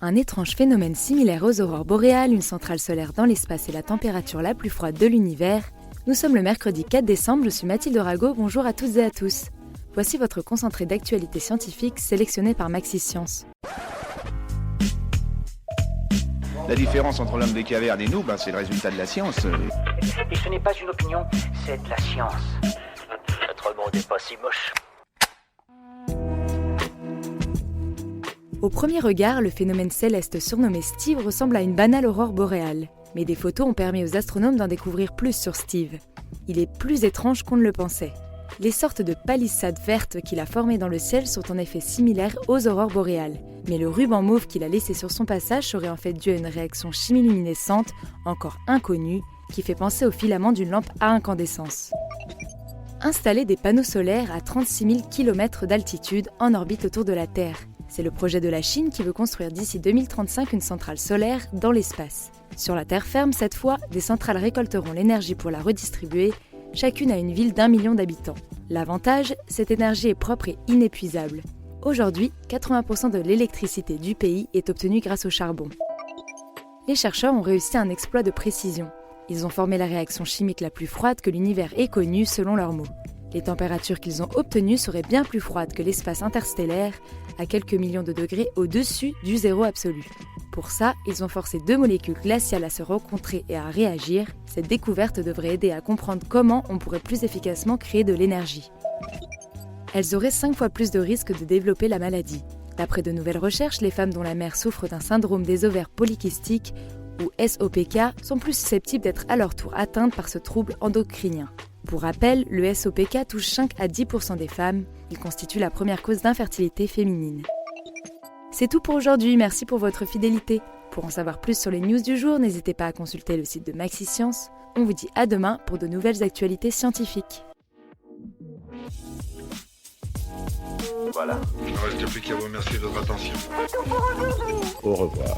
Un étrange phénomène similaire aux aurores boréales, une centrale solaire dans l'espace et la température la plus froide de l'univers. Nous sommes le mercredi 4 décembre, je suis Mathilde Rago, bonjour à toutes et à tous. Voici votre concentré d'actualité scientifique sélectionné par Maxis Science. La différence entre l'homme des cavernes et nous, c'est le résultat de la science. Et ce n'est pas une opinion, c'est de la science. Notre monde n'est pas si moche. Au premier regard, le phénomène céleste surnommé Steve ressemble à une banale aurore boréale. Mais des photos ont permis aux astronomes d'en découvrir plus sur Steve. Il est plus étrange qu'on ne le pensait. Les sortes de palissades vertes qu'il a formées dans le ciel sont en effet similaires aux aurores boréales. Mais le ruban mauve qu'il a laissé sur son passage serait en fait dû à une réaction chimiluminescente encore inconnue qui fait penser au filament d'une lampe à incandescence. Installer des panneaux solaires à 36 000 km d'altitude en orbite autour de la Terre. C'est le projet de la Chine qui veut construire d'ici 2035 une centrale solaire dans l'espace. Sur la terre ferme, cette fois, des centrales récolteront l'énergie pour la redistribuer, chacune à une ville d'1 million d'habitants. L'avantage, cette énergie est propre et inépuisable. Aujourd'hui, 80% de l'électricité du pays est obtenue grâce au charbon. Les chercheurs ont réussi un exploit de précision. Ils ont formé la réaction chimique la plus froide que l'univers ait connue selon leurs mots. Les températures qu'ils ont obtenues seraient bien plus froides que l'espace interstellaire, à quelques millions de degrés au-dessus du zéro absolu. Pour ça, ils ont forcé 2 molécules glaciales à se rencontrer et à réagir. Cette découverte devrait aider à comprendre comment on pourrait plus efficacement créer de l'énergie. Elles auraient 5 fois plus de risques de développer la maladie. D'après de nouvelles recherches, les femmes dont la mère souffre d'un syndrome des ovaires polykystiques, ou SOPK, sont plus susceptibles d'être à leur tour atteintes par ce trouble endocrinien. Pour rappel, le SOPK touche 5 à 10% des femmes. Il constitue la première cause d'infertilité féminine. C'est tout pour aujourd'hui, merci pour votre fidélité. Pour en savoir plus sur les news du jour, n'hésitez pas à consulter le site de Maxis Science. On vous dit à demain pour de nouvelles actualités scientifiques. Voilà. Il ne reste plus qu'à vous remercier de votre attention. Au revoir.